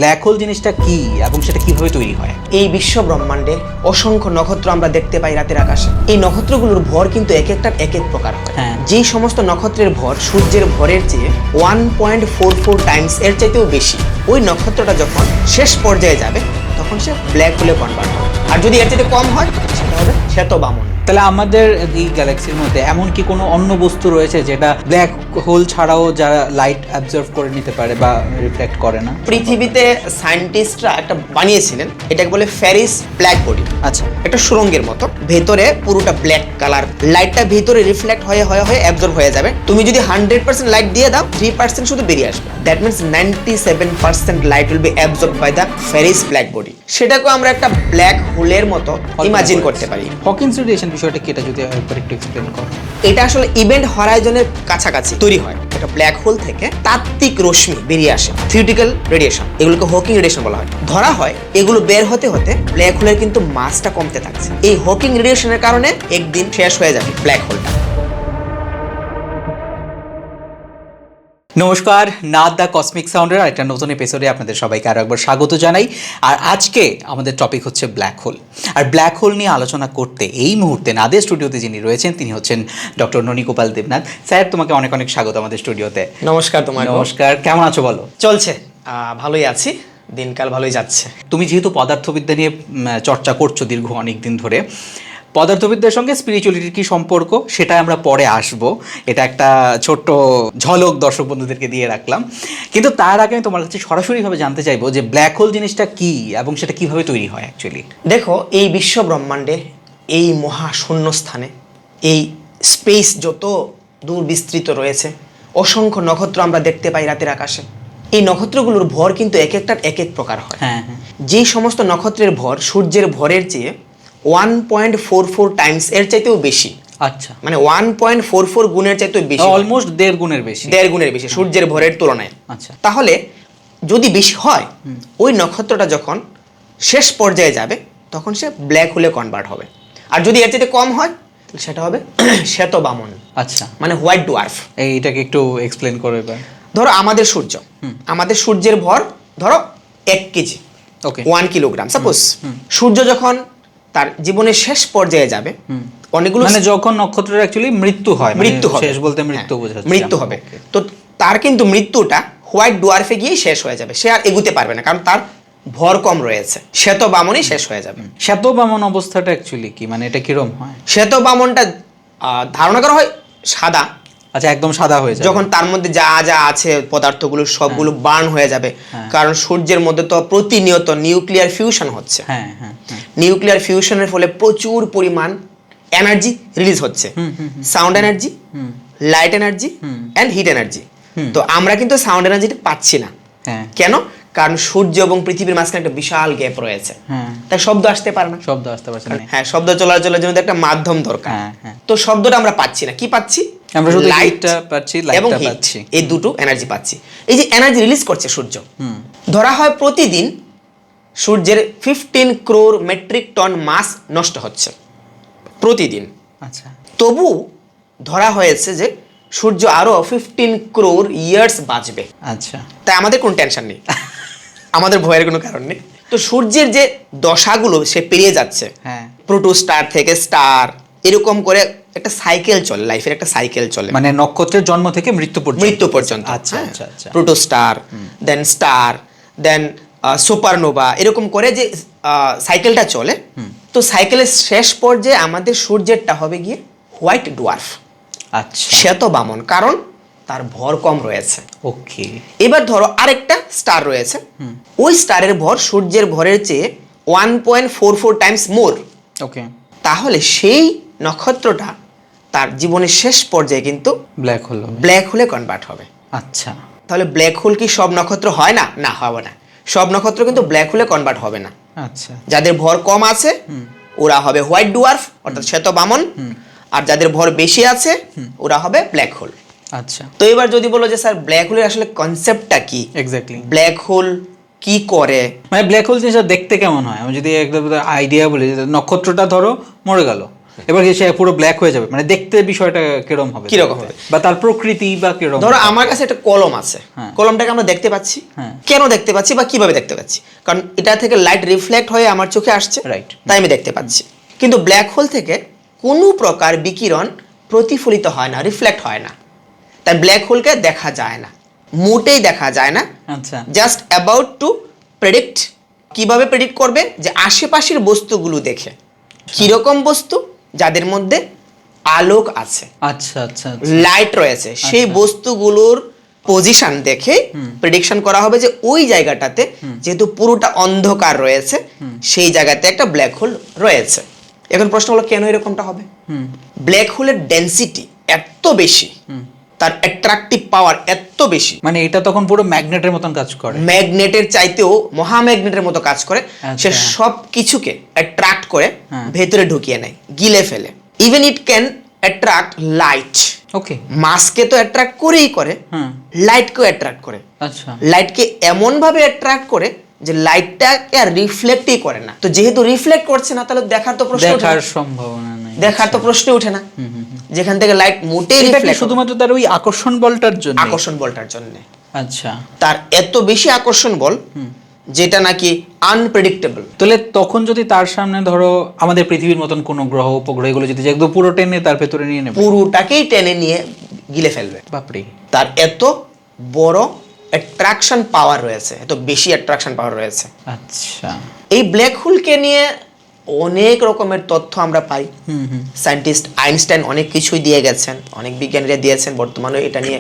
Black hole জিনিসটা কি এবং সেটা কিভাবে তৈরি হয়? এই বিশ্ব ব্রহ্মাণ্ডে অসংখ্য নক্ষত্র আমরা দেখতে পাই রাতের আকাশে। এই নক্ষত্রগুলোর ভর কিন্তু এক একটার এক এক প্রকার হয়। যেই সমস্ত নক্ষত্রের ভর সূর্যের ভরের চেয়ে 1.44 টাইমস এর চাইতেও বেশি, ওই নক্ষত্রটা যখন শেষ পর্যায়ে যাবে তখন সে ব্ল্যাক হোলে কনভার্ট হবে। আর যদি এর চাইতে কম হয় সেটা হবে শ্বেতবামন। তাহলে আমাদের এই গ্যালাক্সির মধ্যে এমন কি কোনো অন্য বস্তু রয়েছে যেটা ব্ল্যাক হোল ছাড়াও যারা লাইট অ্যাবজর্ভ করে নিতে পারে বা রিফ্লেক্ট করে না? পৃথিবীতে সায়েন্টিস্টরা একটা বানিয়েছিলেন, এটাকে বলে ফেরিস ব্ল্যাক বডি। আচ্ছা, একটা সুরঙ্গের মতো, ভেতরে পুরোটা ব্ল্যাক কালার, লাইটটা ভেতরে রিফ্লেক্ট হয়ে অ্যাবজর্ব হয়ে যাবে। তুমি যদি 100% লাইট দিয়ে দাও, 3% শুধু বেরিয়ে আসবে। That means 97% light will be absorb by the Ferry's black body. সেটাকে আমরা একটা ব্ল্যাক হোলের মতো ইমাজিন করতে পারি। হকিংস রেডিয়েশন বিষয়টা কি, এটা যদি একবার একটু এক্সপ্লেইন করো। এটা আসলে ইভেন্ট হরাইজনের কাছাকাছি তৈরি হয়। এটা ব্ল্যাক হোল থেকে তাত্ত্বিক রশ্মি বেরিয়ে আসে, থিওরিটিক্যাল রেডিয়েশন, এগুলোকে হকিং রেডিয়েশন বলা হয়। ধরা হয় এগুলো বের হতে হতে ব্ল্যাক হোলের কিন্তু মাসটা কমতে থাকছে। এই হকিং রেডিয়েশনের কারণে একদিন শেষ হয়ে যাবে ব্ল্যাক হোলটা। নমস্কার, নাদ দ্য কসমিক সাউন্ডের একটা নতুন এপিসোডে আপনাদের সবাইকে আরও একবার স্বাগত জানাই। আর আজকে আমাদের টপিক হচ্ছে ব্ল্যাক হোল। আর ব্ল্যাক হোল নিয়ে আলোচনা করতে এই মুহূর্তে নাদের স্টুডিওতে যিনি রয়েছেন তিনি হচ্ছেন ডক্টর ননীগোপাল দেবনাথ। স্যার, তোমাকে অনেক অনেক স্বাগত আমাদের স্টুডিওতে। নমস্কার। তোমার নমস্কার, কেমন আছো বলো? চলছে, ভালোই আছি, দিনকাল ভালোই যাচ্ছে। তুমি যেহেতু পদার্থবিদ্যা নিয়ে চর্চা করছো দীর্ঘ অনেক দিন ধরে, পদার্থবিদ্যার সঙ্গে স্পিরিচুয়ালিটির কি সম্পর্ক সেটা আমরা পরে আসব। এটা একটা ছোট্ট ঝলক দর্শক বন্ধুদেরকে দিয়ে রাখলাম, কিন্তু তার আগে আমি তোমার কাছে সরাসরিভাবে জানতে চাইবো যে ব্ল্যাক হোল জিনিসটা কি এবং সেটা কিভাবে তৈরি হয় অ্যাকচুয়ালি। দেখো, এই বিশ্ব ব্রহ্মাণ্ডে, এই মহাশূন্য স্থানে, এই স্পেস যত দূর বিস্তৃত রয়েছে, অসংখ্য নক্ষত্র আমরা দেখতে পাই রাতের আকাশে। এই নক্ষত্রগুলোর ভর কিন্তু এক একটার এক এক প্রকার হয়। যেই সমস্ত নক্ষত্রের ভর সূর্যের ভরের চেয়ে 1.44 টাইমস এর চাইতেও বেশি, আচ্ছা, মানে 1.44 গুণের চাইতেও বেশি, অলমোস্ট 1.5 গুণের বেশি, 1.5 গুণের বেশি সূর্যের ভরের তুলনায়। আচ্ছা, তাহলে যদি বেশি হয়, ওই নক্ষত্রটা যখন শেষ পর্যায়ে যাবে তখন সে ব্ল্যাক হোলে কনভার্ট হবে। আর যদি এর চাইতে কম হয় তাহলে সেটা হবে শ্বেতবামন, আচ্ছা, মানে হোয়াইট ডোয়ার্ফ। এইটাকে একটু এক্সপ্লেন করো এবার। ধরো আমাদের সূর্য, আমাদের সূর্যের ভর ধরো 1 কেজি, ওকে, 1 কিলোগ্রাম সাপোজ। সূর্য যখন তার জীবনের শেষ পর্যায়ে যাবে, অনেকগুলো, মানে যখন নক্ষত্রের অ্যাকচুয়ালি মৃত্যু হয়, মৃত্যু হবে, শেষ বলতে মৃত্যু বোঝাচ্ছে, মৃত্যু হবে, তো তার কিন্তু মৃত্যুটা হোয়াইট ডোয়ার্ফে গিয়ে শেষ হয়ে যাবে। সে আর এগুতে পারবে না, কারণ তার ভর কম রয়েছে। শ্বেতবামনই শেষ হয়ে যাবে। শ্বেতবামন অবস্থাটা অ্যাকচুয়ালি কি, মানে এটা কিরম হয়? শ্বেতবামনটা ধারণা করা হয় সাদা। আচ্ছা, একদম সাদা হয়ে যায় যখন তার মধ্যে যা যা আছে পদার্থগুলো সবগুলো বার্ন হয়ে যাবে, কারণ সূর্যের মধ্যে তো প্রতিনিয়ত নিউক্লিয়ার ফিউশন হচ্ছে। নিউক্লিয়ার ফিউশনের ফলে প্রচুর পরিমাণ এনার্জি রিলিজ হচ্ছে, sound energy, light energy and hit energy. তো আমরা কিন্তু সাউন্ড এনার্জিটা পাচ্ছি না। কেন? কারণ সূর্য এবং পৃথিবীর মাঝখানে একটা বিশাল গ্যাপ রয়েছে, তাই শব্দ আসতে পারে না। শব্দ আসতে পারছে না। হ্যাঁ, শব্দ চলাচলের জন্য একটা মাধ্যম দরকার। তো শব্দটা আমরা পাচ্ছি না। কি পাচ্ছি? আমরা শুধু লাইটটা পাচ্ছি, লাইটটা পাচ্ছি, এই দুটো এনার্জি পাচ্ছি। এই যে এনার্জি রিলিজ করছে সূর্য, ধরা হয় প্রতিদিন সূর্যের 15 ক্রোর মেট্রিক টন মাস নষ্ট হচ্ছে প্রতিদিন। আচ্ছা, তবু ধরা হয়েছে যে সূর্য আরো 15 ক্রোর ইয়ার্স বাঁচবে। আচ্ছা, তাই আমাদের কোনো টেনশন নেই, আমাদের ভয়ের কোনো কারণ নেই। তো সূর্যের যে দশাগুলো সে পেরিয়ে যাচ্ছে, প্রোটো স্টার থেকে স্টার, এরকম করে একটা সাইকেল চলে, লাইফের একটা সাইকেল চলে, মানে নক্ষত্রের জন্ম থেকে মৃত্যু পর্যন্ত। আচ্ছা আচ্ছা আচ্ছা। প্রোটো স্টার, দেন সুপারনোভা, এরকম করে যে সাইকেলটা চলে। তো সাইকেলের শেষ পর্যায়ে আমাদের সূর্যেরটা হবে গিয়ে হোয়াইট ডোয়ার্ফ, আচ্ছা, শ্বেতবামন, কারণ তার ভর কম রয়েছে। ওকে, এবার ধরো আরেকটা স্টার রয়েছে, ওই স্টারের ভর সূর্যের ভরের চেয়ে 1.44 টাইমস মোর। ওকে, তাহলে সেই নক্ষত্রটা তার জীবনের শেষ পর্যায়ে কিন্তু ব্ল্যাক হোলে কনভার্ট হবে। আচ্ছা, তাহলে ব্ল্যাক হোল কি সব নক্ষত্র হয় না? না, হবে না। সব নক্ষত্র কিন্তু ব্ল্যাক হোলে কনভার্ট হবে না। আচ্ছা, যাদের ভর কম আছে ওরা হবে হোয়াইট ডোয়ার্ফ অর্থাৎ শ্বেতবামন, আর যাদের ভর বেশি আছে ওরা হবে ব্ল্যাক হোল। আচ্ছা, তো এবার যদি বলো যে স্যার ব্ল্যাক হোলের আসলে কনসেপ্টটা কি, এক্স্যাক্টলি ব্ল্যাক হোল কি করে, মানে ব্ল্যাক হোল জিনিসটা দেখতে কেমন হয়? আমি যদি একটা আইডিয়া বলি, নক্ষত্রটা ধরো মরে গেল, এবার সে পুরো ব্ল্যাক হয়ে যাবে, মানে দেখতে বিষয়টা কিরকম হবে, কিরকম হবে, বা তার প্রকৃতি বা কিরকম? ধরো আমার কাছে একটা কলম আছে, কলমটাকে আমরা দেখতে পাচ্ছি, কেন দেখতে পাচ্ছি বা কিভাবে দেখতে পাচ্ছি? কারণ এটা থেকে লাইট রিফ্লেক্ট হয়ে আমার চোখে আসছে, রাইট, তাই আমি দেখতে পাচ্ছি। কিন্তু ব্ল্যাক হোল থেকে কোনো প্রকার বিকিরণ প্রতিফলিত হয় না, রিফ্লেক্ট হয় না, তাই ব্ল্যাক হোলকে দেখা যায় না, মোটেই দেখা যায় না। আচ্ছা, জাস্ট অ্যাবাউট টু প্রেডিক্ট। কিভাবে প্রেডিক্ট করবে? যে আশেপাশের বস্তুগুলো দেখে, কিরকম বস্তু, যাদের মধ্যে আলোক আছে, আচ্ছা আচ্ছা, লাইট রয়েছে, সেই বস্তুগুলোর পজিশন দেখে প্রেডিকশন করা হবে যে ওই জায়গাটাতে যেহেতু পুরোটা অন্ধকার রয়েছে, সেই জায়গাতে একটা ব্ল্যাক হোল রয়েছে। এখন প্রশ্ন হলো কেন এরকমটা হবে? ব্ল্যাক হোলের ডেনসিটি এত বেশি, তার অ্যাট্রাকটিভ পাওয়ার এত বেশি, মানে এটা তখন পুরো ম্যাগনেটের মতন কাজ করে, ম্যাগনেটের চাইতেও মহাম্যাগনেটের মতো কাজ করে। সে সব কিছুকে অ্যাট্রাক্ট করে ভেতরে ঢুকিয়ে নেয়, গিলে ফেলে। Even it can attract light. Okay, মাসকে তো অ্যাট্রাক্ট করেই করে, লাইটকেও অ্যাট্রাক্ট করে। আচ্ছা, লাইটকে এমন ভাবে অ্যাট্রাক্ট করে যে লাইটটাকে আর রিফ্লেক্টই করে না। তো যেহেতু রিফ্লেক্ট করছে না, তাহলে দেখার তো প্রশ্ন ওঠে না, দেখার সম্ভাবনা নেই, দেখার তো প্রশ্ন ওঠে না। যেখান থেকে লাইট মোটেই রিফ্লেক্ট, শুধুমাত্র তার ওই আকর্ষণ বলটার জন্য, আকর্ষণ বলটার জন্য। আচ্ছা, তার এত বেশি আকর্ষণ বল যেটা নাকি আনপ্রেডিক্টেবল। তাহলে তখন যদি তার সামনে ধরো আমাদের পৃথিবীর মতন কোনো গ্রহ উপগ্রহ এগুলো যদি একদম পুরো টেনে তার ভেতরে নিয়ে নেবে, পুরোটাকেই টেনে নিয়ে গিলে ফেলবে। বাপরে, তার এত বড় অ্যাট্রাকশন পাওয়ার রয়েছে, এত বেশি অ্যাট্রাকশন পাওয়ার রয়েছে। আচ্ছা, এই ব্ল্যাক হোলকে নিয়ে অনেক রকমের তথ্য আমরা পাই। সায়েন্টিস্ট আইনস্টাইন অনেক কিছুই দিয়ে গেছেন, অনেক বিজ্ঞানীরা দিয়েছেন, বর্তমানে এটা নিয়ে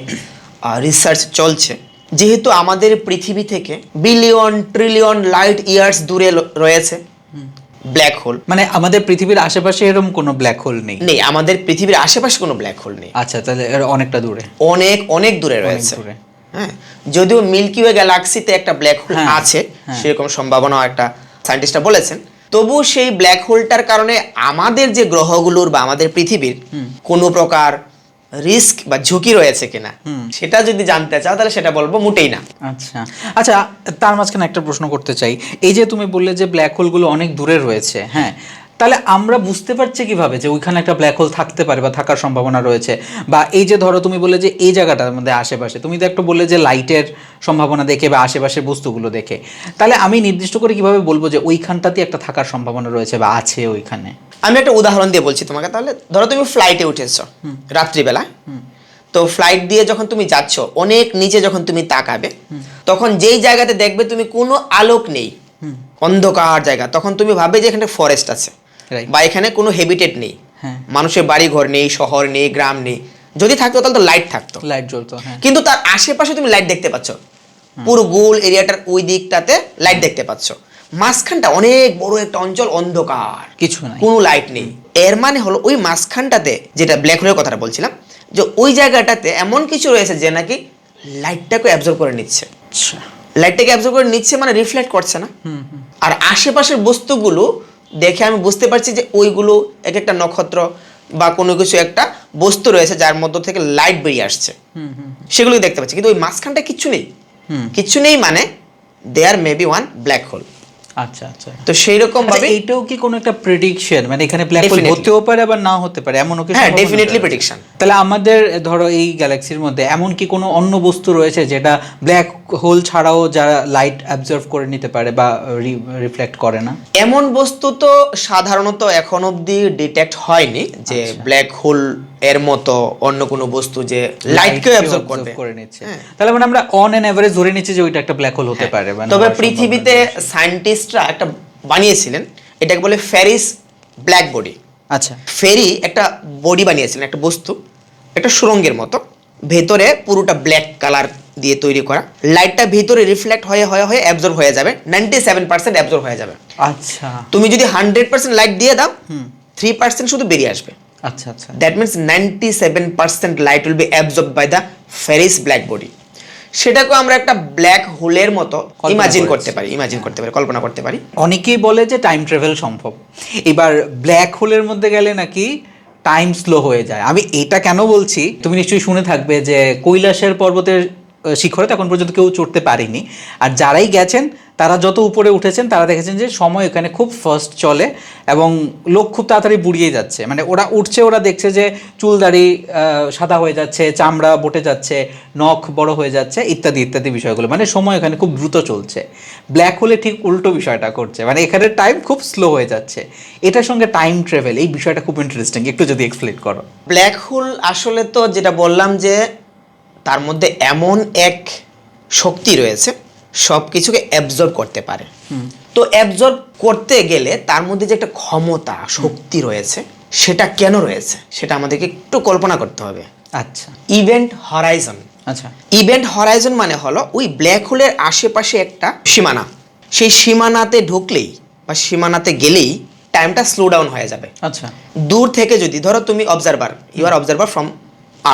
রিসার্চ চলছে। যেহেতু আমাদের পৃথিবী থেকে বিলিয়ন ট্রিলিয়ন লাইট ইয়ার্স দূরে রয়েছে ব্ল্যাক হোল, মানে আমাদের পৃথিবীর আশেপাশে এরকম কোনো ব্ল্যাক হোল নেই? নেই, আমাদের পৃথিবীর আশেপাশে কোনো ব্ল্যাক হোল নেই। আচ্ছা, তাহলে অনেকটা দূরে, অনেক অনেক দূরে রয়েছে। হ্যাঁ, যদিও মিল্কি ওয়ে গ্যালাক্সিতে একটা ব্ল্যাক হোল আছে, সেরকম সম্ভাবনা একটা সায়েন্টিস্টরা বলেছেন, তবু সেই ব্ল্যাক হোলটার কারণে আমাদের যে গ্রহগুলোর বা আমাদের পৃথিবীর কোনো প্রকার রিস্ক বা ঝুঁকি রয়েছে কিনা সেটা যদি জানতে চাও, তাহলে সেটা বলবো মোটেই না। আচ্ছা আচ্ছা, তার মাঝখানে একটা প্রশ্ন করতে চাই। এই যে তুমি বললে যে ব্ল্যাক হোলগুলো অনেক দূরে রয়েছে, হ্যাঁ, তাহলে আমরা বুঝতে পারছি কিভাবে যে ওইখানে একটা ব্ল্যাক হোল থাকতে পারে বা থাকার সম্ভাবনা রয়েছে? বা এই যে ধরো তুমি বললে যে এই জায়গাটার মধ্যে আশেপাশে, তুমি তো একটু বললে যে লাইটের সম্ভাবনা দেখে বা আশেপাশের বস্তুগুলো দেখে, তাহলে আমি নির্দিষ্ট করে কিভাবে বলবো যে ওইখানটাতে একটা থাকার সম্ভাবনা রয়েছে বা আছে ওইখানে? আমি একটা উদাহরণ দিয়ে বলছি তোমাকে। তাহলে ধরো তুমি ফ্লাইটে উঠেছো রাত্রিবেলা, তো ফ্লাইট দিয়ে যখন তুমি যাচ্ছ, অনেক নিচে যখন তুমি তাকাবে, তখন যেই জায়গাতে দেখবে তুমি কোনো আলোক নেই, অন্ধকার জায়গা, তখন তুমি ভাববে যে এখানে ফরেস্ট আছে বা এখানে কোনো হেবিটেট নেই, মানুষের বাড়ি ঘর নেই, শহর নেই, গ্রাম নেই। যদি থাকতো তাহলে তো লাইট থাকতো, লাইট জ্বলতো, কিন্তু তার আশেপাশে তুমি লাইট দেখতে পাচ্ছ, পুরো গোল এরিয়াটার ওই দিকটাতে লাইট দেখতে পাচ্ছ, মাঝখানটা অনেক বড় একটা অঞ্চল অন্ধকার, কিছু নাই, কোনো লাইট নেই। এর মানে হলো ওই মাঝখানটাতে, যেটা ব্ল্যাক হোলের কথাটা বলছিলাম, যে ওই জায়গাটাতে এমন কিছু রয়েছে যে নাকি লাইটটাকে অ্যাবজর্ব করে নিচ্ছে। লাইটটাকে অ্যাবজর্ব করে নিচ্ছে মানে রিফ্লেক্ট করছে না। আর আশেপাশের বস্তুগুলো দেখে আমি বুঝতে পারছি যে ওইগুলো এক একটা নক্ষত্র বা কোনো কিছু একটা বস্তু রয়েছে যার মধ্য থেকে লাইট বেরিয়ে আসছে, সেগুলো দেখতে পাচ্ছি। কিন্তু ওই মাঝখানটা কিচ্ছু নেই, কিচ্ছু নেই, মানে there may be one black hole. আচ্ছা আচ্ছা, তো সেই রকম ভাবে এইটাও কি কোনো একটা প্রেডিকশন, মানে এখানে ব্ল্যাক হোল হতেও পারে আবার নাও হতে পারে, এমনও কি? হ্যাঁ, ডেফিনেটলি প্রেডিকশন। তাহলে আমাদের ধরো এই গ্যালাক্সির মধ্যে এমন কি কোনো অন্য বস্তু রয়েছে যেটা ব্ল্যাক হোল ছাড়াও যারা লাইট অ্যাবজর্ভ করে নিতে পারে বা রিফ্লেক্ট করে না? এমন বস্তু তো সাধারণত এখন অবধি ডিটেক্ট হয়নি যে ব্ল্যাক হোল এর মতো অন্য কোনো বস্তু যে লাইটকে অ্যাবজর্ব করে নিচ্ছে। তাহলে মানে আমরা অন এন এভারেজ ধরে নিচ্ছি যে ওইটা একটা ব্ল্যাক হোল হতে পারে। তবে পৃথিবীতে সায়েন্টিস্টরা একটা বানিয়েছিলেন, এটাকে বলে ফেরিস ব্ল্যাক বডি। আচ্ছা, ফেরি একটা বডি বানিয়েছিলেন, একটা বস্তু, একটা সুরঙ্গের মতো, ভেতরে পুরোটা ব্ল্যাক কালার দিয়ে তৈরি করা, লাইটটা ভিতরে রিফ্লেক্ট হয়ে হয়ে হয়ে অ্যাবজর্ব হয়ে যাবে, 97% অ্যাবজর্ব হয়ে যাবে। আচ্ছা, তুমি যদি 100% লাইট দিয়ে দাও, 3% শুধু বেরিয়ে আসবে। আচ্ছা আচ্ছা, that means 97% light will be absorbed by the Ferry's black body. সেটাকে আমরা একটা ব্ল্যাক হোলের মতো ইমাজিন করতে পারি, কল্পনা করতে পারি। অনেকেই বলে যে টাইম ট্রাভেল সম্ভব। এবার ব্ল্যাক হোলের মধ্যে গেলে নাকি টাইম স্লো হয়ে যায়। আমি এটা কেন বলছি, তুমি নিশ্চয়ই শুনে থাকবে যে কৈলাসের পর্বতের শিখরে তো এখন পর্যন্ত কেউ চড়তে পারেনি। আর যারাই গেছেন তারা যত উপরে উঠেছেন তারা দেখেছেন যে সময় এখানে খুব ফাস্ট চলে এবং লোক খুব তাড়াতাড়ি বুড়িয়ে যাচ্ছে। মানে ওরা উঠছে, ওরা দেখছে যে চুল দাড়ি সাদা হয়ে যাচ্ছে, চামড়া বটে যাচ্ছে, নখ বড় হয়ে যাচ্ছে, ইত্যাদি ইত্যাদি বিষয়গুলো। মানে সময় এখানে খুব দ্রুত চলছে। ব্ল্যাক হোলে ঠিক উল্টো বিষয়টা করছে, মানে এখানে টাইম খুব স্লো হয়ে যাচ্ছে। এটার সঙ্গে টাইম ট্রাভেল, এই বিষয়টা খুব ইন্টারেস্টিং, একটু যদি এক্সপ্লেন করো। ব্ল্যাক হোল আসলে তো যেটা বললাম যে তার মধ্যে এমন এক শক্তি রয়েছে সব কিছুকে অ্যাবজর্ব করতে পারে। তো অ্যাবজর্ব করতে গেলে তার মধ্যে যে একটা ক্ষমতা শক্তি রয়েছে, সেটা কেন রয়েছে সেটা আমাদেরকে একটু কল্পনা করতে হবে। আচ্ছা, ইভেন্ট হরাইজন। আচ্ছা, ইভেন্ট হরাইজন মানে হলো ওই ব্ল্যাক হোলের আশেপাশে একটা সীমানা। সেই সীমানাতে ঢুকলেই বা সীমানাতে গেলেই টাইমটা স্লো ডাউন হয়ে যাবে। আচ্ছা, দূর থেকে যদি ধরো তুমি observer, you are observer from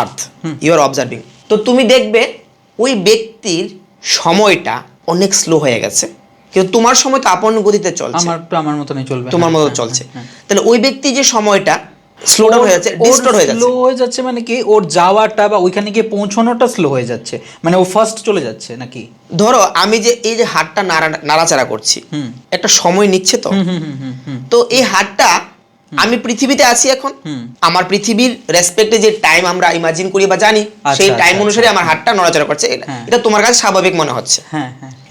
Earth, you are observing, তো তুমি দেখবে ওই ব্যক্তির সময়টা অনেক স্লো হয়ে গেছে, কিন্তু তোমার সময় তো আপন গতিতে চলছে, আমার মতনই চলবে, তোমার মতো চলছে। তাহলে ওই ব্যক্তি যে সময়টা স্লো ডাউন হয়ে যাচ্ছে, ডিস্টর্ট হয়ে যাচ্ছে। স্লো হয়ে যাচ্ছে মানে কি, ওর যাওয়াটা বা ওইখানে গিয়ে পৌঁছানোটা স্লো হয়ে যাচ্ছে, মানে ও ফার্স্ট চলে যাচ্ছে নাকি? ধরো আমি যে এই যে হাতটা নাড়াচাড়া করছি, একটা সময় নিচ্ছে তো। তো এই হাতটা, আমি পৃথিবীতে আছি এখন, আমার পৃথিবীর রেসপেক্টে যে টাইম আমরা ইমাজিন করি বা জানি, সেই টাইম অনুসারে আমার হাতটা নড়াচড়া করছে। এটা তোমার কাছে স্বাভাবিক মনে হচ্ছে,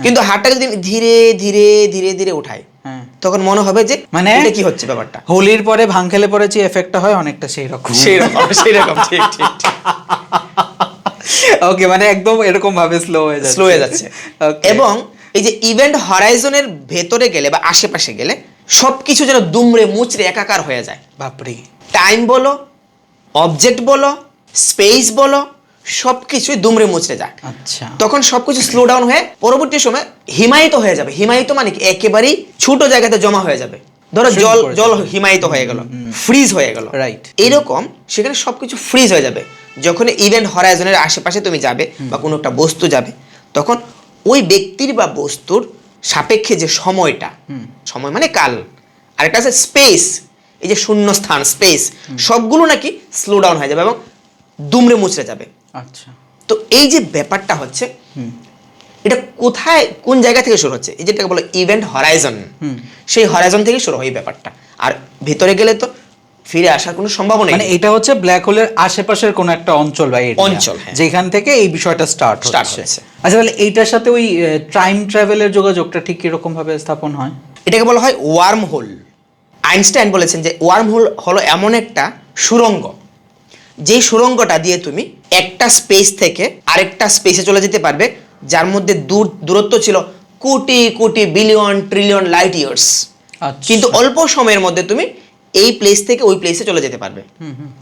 কিন্তু হাতটাকে যদি ধীরে ধীরে ধীরে ধীরে উঠাই, তখন মনে হবে যে মানে এটা কি হচ্ছে ব্যাপারটা। হোলির পরে ভাং খেলে পরে যে এফেক্টটা হয় অনেকটা সেই রকম ঠিক ঠিক। ওকে, মানে একদম এরকম ভাবে স্লো হয়ে যাচ্ছে। এবং এই যে ইভেন্ট হরাইজনের ভেতরে গেলে বা আশেপাশে গেলে সবকিছু যেন দুমড়ে মুচড়ে একাকার হয়ে যায়। বাপরে, টাইম বলো, অবজেক্ট বলো, স্পেস বলো, সবকিছুই দুমড়ে মুচড়ে যায়। আচ্ছা, তখন সবকিছু স্লো ডাউন হয়ে পরবর্তী সময় হিমায়িত হয়ে যাবে। হিমায়িত মানে কি, একেবারেই ছোট জায়গাতে জমা হয়ে যাবে। ধরো জল হিমায়িত হয়ে গেল, ফ্রিজ হয়ে গেল, রাইট। এইরকম সেখানে সবকিছু ফ্রিজ হয়ে যাবে। যখন ইভেন্ট হরাইজনের আশেপাশে তুমি যাবে বা কোনো একটা বস্তু যাবে, তখন ওই ব্যক্তির বা বস্তুর সাপেক্ষে যে সময়টা, সময় মানে কাল, আর একটা আছে স্পেস, এই যে শূন্য স্থান স্পেস, সবগুলো নাকি স্লো ডাউন হয়ে যাবে এবং দুমড়ে মুচড়ে যাবে। আচ্ছা, তো এই যে ব্যাপারটা হচ্ছে, এটা কোথায় কোন জায়গা থেকে শুরু হচ্ছে, এই যেটাকে বলে ইভেন্ট হরাইজন, সেই হরাইজন থেকে শুরু হয় এই ব্যাপারটা। আর ভিতরে গেলে তো ফিরে আসার কোনো সম্ভাবনা নেই। মানে এটা হচ্ছে ব্ল্যাক হোলের আশেপাশের কোনো একটা অঞ্চল বা অঞ্চল, যেখান থেকে এই বিষয়টা স্টার্ট হচ্ছে। আচ্ছা, তাহলে এইটার সাথে ওই টাইম ট্রাভেলের যোগাযোগটা ঠিক কিরকম ভাবে স্থাপন হয়? এটাকে বলা হয় ওয়ার্ম হোল। আইনস্টাইন বলেছেন যে ওয়ার্ম হোল হলো এমন একটা সুড়ঙ্গ, যেই সুড়ঙ্গটা দিয়ে তুমি একটা স্পেস থেকে আরেকটা স্পেসে চলে যেতে পারবে, যার মধ্যে দূরত্ব ছিল crore crore billion trillion light years, কিন্তু অল্প সময়ের মধ্যে তুমি এই প্লেস থেকে ওই প্লেসে চলে যেতে পারবে।